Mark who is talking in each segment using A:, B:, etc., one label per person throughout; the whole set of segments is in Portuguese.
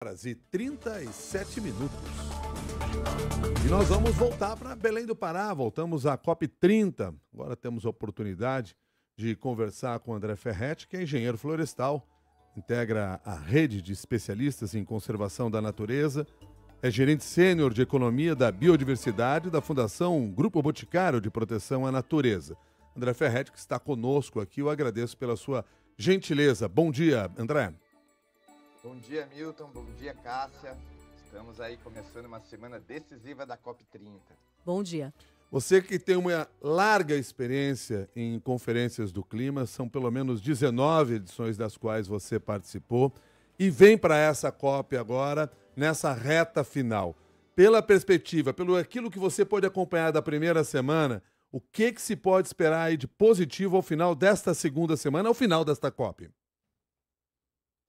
A: Horas e 37 minutos. E nós vamos voltar para Belém do Pará, voltamos à COP30. Agora temos a oportunidade de conversar com o André Ferretti, que é engenheiro florestal, integra a rede de especialistas em conservação da natureza, é gerente sênior de economia da biodiversidade da Fundação Grupo Boticário de Proteção à Natureza. André Ferretti, que está conosco aqui, eu agradeço pela sua gentileza. Bom dia, André.
B: Bom dia, Milton. Bom dia, Cássia. Estamos aí começando uma semana decisiva da COP30.
C: Bom dia.
A: Você que tem uma larga experiência em conferências do clima, são pelo menos 19 edições das quais você participou e vem para essa COP agora, nessa reta final. Pela perspectiva, pelo aquilo que você pôde acompanhar da primeira semana, o que se pode esperar aí de positivo ao final desta segunda semana, ao final desta COP?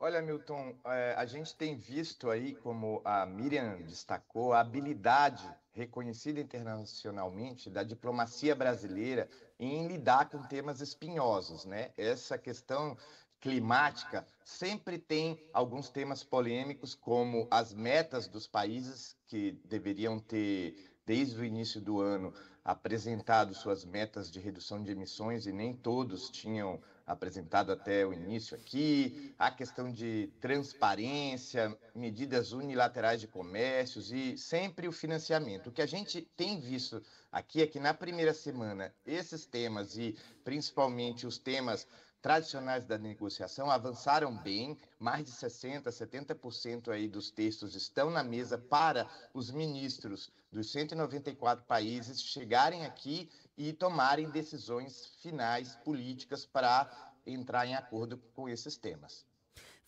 B: Olha, Milton, a gente tem visto aí, como a Miriam destacou, a habilidade reconhecida internacionalmente da diplomacia brasileira em lidar com temas espinhosos, né? Essa questão climática sempre tem alguns temas polêmicos, como as metas dos países que deveriam ter, desde o início do ano, apresentado suas metas de redução de emissões e nem todos tinham apresentado até o início aqui, a questão de transparência, medidas unilaterais de comércios e sempre o financiamento. O que a gente tem visto aqui é que na primeira semana esses temas e principalmente os temas tradicionais da negociação avançaram bem, mais de 60%, 70% aí dos textos estão na mesa para os ministros dos 194 países chegarem aqui e tomarem decisões finais políticas para entrar em acordo com esses temas.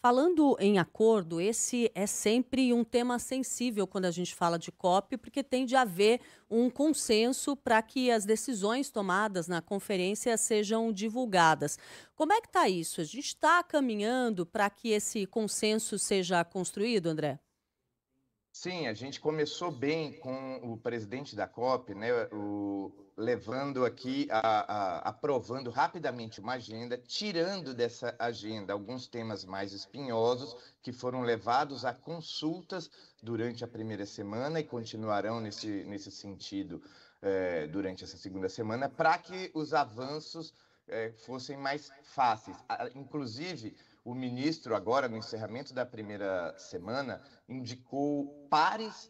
C: Falando em acordo, esse é sempre um tema sensível quando a gente fala de COP, porque tem de haver um consenso para que as decisões tomadas na conferência sejam divulgadas. Como é que está isso? A gente está caminhando para que esse consenso seja construído, André?
B: Sim, a gente começou bem com o presidente da COP, né, levando aqui, aprovando rapidamente uma agenda, tirando dessa agenda alguns temas mais espinhosos que foram levados a consultas durante a primeira semana e continuarão nesse sentido durante essa segunda semana, para que os avanços fossem mais fáceis. Inclusive, o ministro, agora no encerramento da primeira semana, indicou pares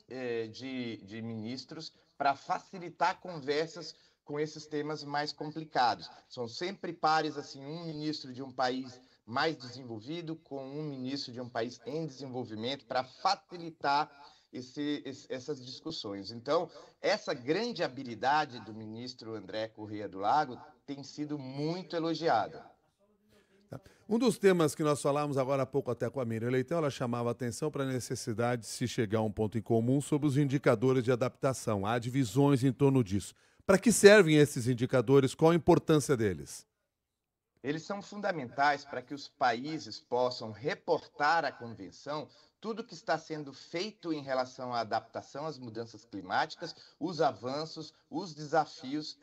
B: de ministros para facilitar conversas com esses temas mais complicados. São sempre pares, assim, um ministro de um país mais desenvolvido com um ministro de um país em desenvolvimento para facilitar essas discussões. Então, essa grande habilidade do ministro André Corrêa do Lago tem sido muito elogiada.
A: Um dos temas que nós falamos agora há pouco até com a Miriam Leitão, ela chamava a atenção para a necessidade de se chegar a um ponto em comum sobre os indicadores de adaptação. Há divisões em torno disso. Para que servem esses indicadores? Qual a importância deles?
B: Eles são fundamentais para que os países possam reportar à Convenção tudo o que está sendo feito em relação à adaptação às mudanças climáticas, os avanços, os desafios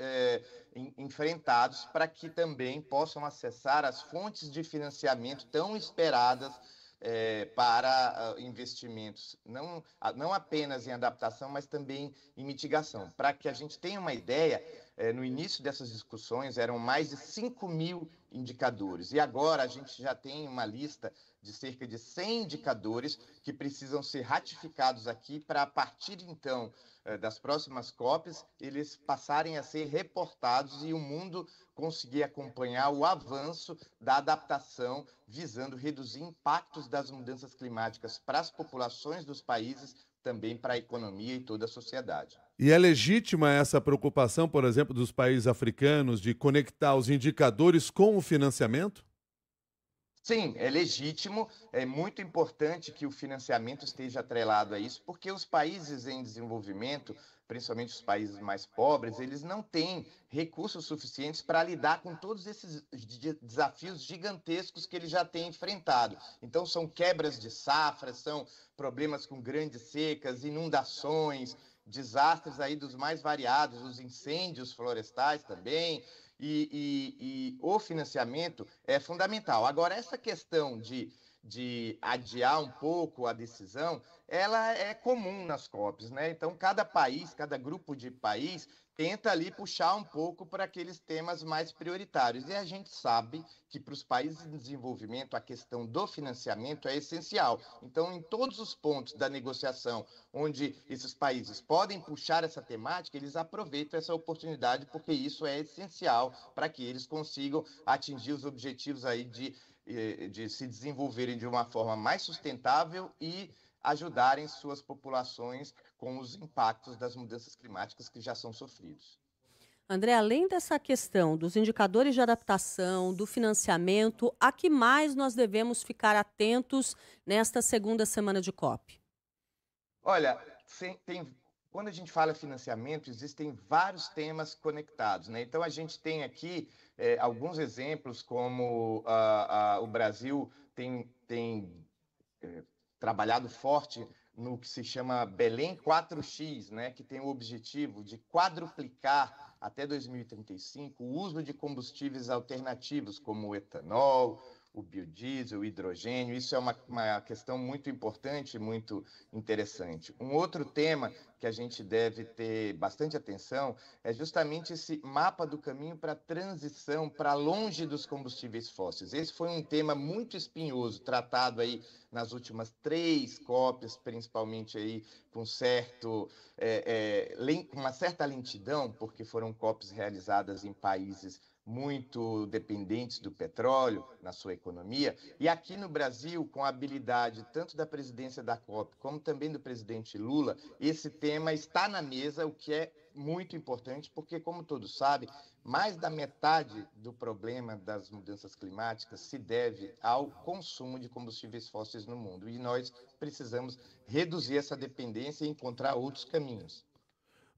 B: enfrentados, para que também possam acessar as fontes de financiamento tão esperadas para investimentos, não apenas em adaptação, mas também em mitigação. Para que a gente tenha uma ideia, no início dessas discussões eram mais de 5.000 indicadores, e agora a gente já tem uma lista de cerca de 100 indicadores que precisam ser ratificados aqui para, a partir então das próximas COPs, eles passarem a ser reportados e o mundo conseguir acompanhar o avanço da adaptação, visando reduzir impactos das mudanças climáticas para as populações dos países, também para a economia e toda a sociedade.
A: E é legítima essa preocupação, por exemplo, dos países africanos de conectar os indicadores com o financiamento?
B: Sim, é legítimo, é muito importante que o financiamento esteja atrelado a isso, porque os países em desenvolvimento, principalmente os países mais pobres, eles não têm recursos suficientes para lidar com todos esses desafios gigantescos que eles já têm enfrentado. Então, são quebras de safra, são problemas com grandes secas, inundações, desastres aí dos mais variados, os incêndios florestais também, e o financiamento é fundamental. Agora, essa questão de de adiar um pouco a decisão, ela é comum nas COPs, né? Então, cada país, cada grupo de país tenta ali puxar um pouco para aqueles temas mais prioritários. E a gente sabe que para os países em desenvolvimento a questão do financiamento é essencial. Então, em todos os pontos da negociação onde esses países podem puxar essa temática, eles aproveitam essa oportunidade, porque isso é essencial para que eles consigam atingir os objetivos aí de se desenvolverem de uma forma mais sustentável e ajudarem suas populações com os impactos das mudanças climáticas que já são sofridos.
C: André, além dessa questão dos indicadores de adaptação, do financiamento, a que mais nós devemos ficar atentos nesta segunda semana de COP?
B: Olha, quando a gente fala financiamento, existem vários temas conectados, né? Então, a gente tem aqui alguns exemplos, como o Brasil tem trabalhado forte no que se chama Belém 4X, né, que tem o objetivo de quadruplicar até 2035 o uso de combustíveis alternativos, como o etanol, o biodiesel, o hidrogênio. Isso é uma questão muito importante, muito interessante. Um outro tema que a gente deve ter bastante atenção é justamente esse mapa do caminho para a transição para longe dos combustíveis fósseis. Esse foi um tema muito espinhoso, tratado aí nas últimas 3 COPs, principalmente aí com uma certa lentidão, porque foram COPs realizadas em países muito dependentes do petróleo na sua economia. E aqui no Brasil, com a habilidade tanto da presidência da COP, como também do presidente Lula, esse tema está na mesa, o que é muito importante, porque, como todos sabem, mais da metade do problema das mudanças climáticas se deve ao consumo de combustíveis fósseis no mundo. E nós precisamos reduzir essa dependência e encontrar outros caminhos.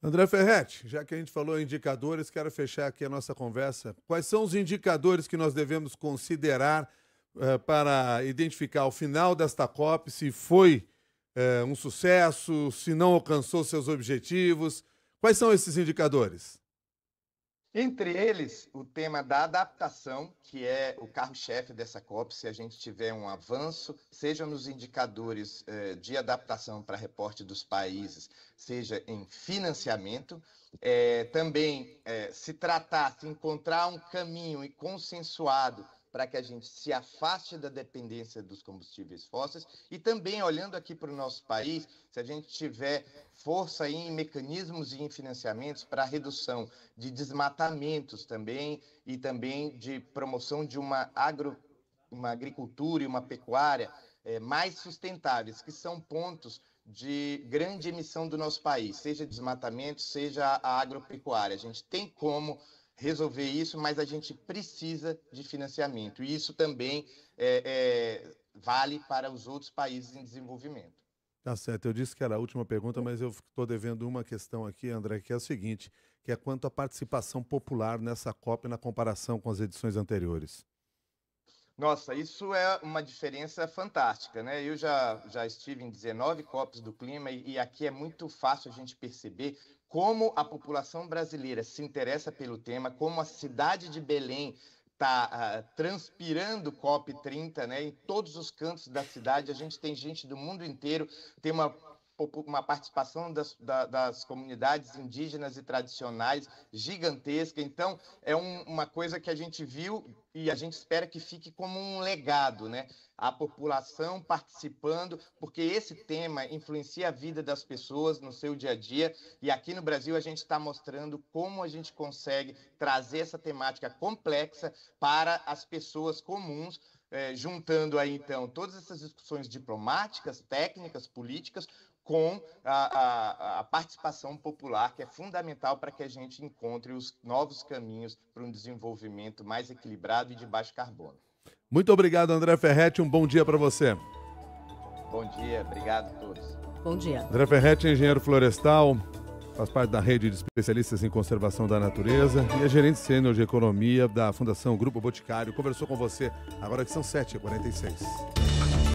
A: André Ferretti, já que a gente falou em indicadores, quero fechar aqui a nossa conversa. Quais são os indicadores que nós devemos considerar para identificar ao final desta COP se foi um sucesso, se não alcançou seus objetivos? Quais são esses indicadores?
B: Entre eles, o tema da adaptação, que é o carro-chefe dessa COP, se a gente tiver um avanço, seja nos indicadores de adaptação para reporte dos países, seja em financiamento, também se encontrar um caminho consensuado para que a gente se afaste da dependência dos combustíveis fósseis e também, olhando aqui para o nosso país, se a gente tiver força aí em mecanismos e em financiamentos para a redução de desmatamentos também e também de promoção de uma agricultura e uma pecuária mais sustentáveis, que são pontos de grande emissão do nosso país, seja desmatamento, seja a agropecuária. A gente tem como resolver isso, mas a gente precisa de financiamento. E isso também vale para os outros países em desenvolvimento.
A: Tá certo, eu disse que era a última pergunta, mas eu estou devendo uma questão aqui, André, que é o seguinte, que é quanto à participação popular nessa COP na comparação com as edições anteriores.
B: Nossa, isso é uma diferença fantástica, né? Eu já estive em 19 COPs do clima e aqui é muito fácil a gente perceber como a população brasileira se interessa pelo tema, como a cidade de Belém está transpirando COP30, né? Em todos os cantos da cidade, a gente tem gente do mundo inteiro, tem uma participação das comunidades indígenas e tradicionais gigantesca. Então, é uma coisa que a gente viu e a gente espera que fique como um legado, né? A população participando, porque esse tema influencia a vida das pessoas no seu dia a dia. E aqui no Brasil, a gente está mostrando como a gente consegue trazer essa temática complexa para as pessoas comuns, juntando aí, então, todas essas discussões diplomáticas, técnicas, políticas, com a participação popular, que é fundamental para que a gente encontre os novos caminhos para um desenvolvimento mais equilibrado e de baixo carbono.
A: Muito obrigado, André Ferretti. Um bom dia para você.
B: Bom dia, obrigado a todos.
C: Bom dia.
A: André Ferretti é engenheiro florestal, faz parte da rede de especialistas em conservação da natureza e é gerente sênior de economia da Fundação Grupo Boticário. Conversou com você agora que são 7h46.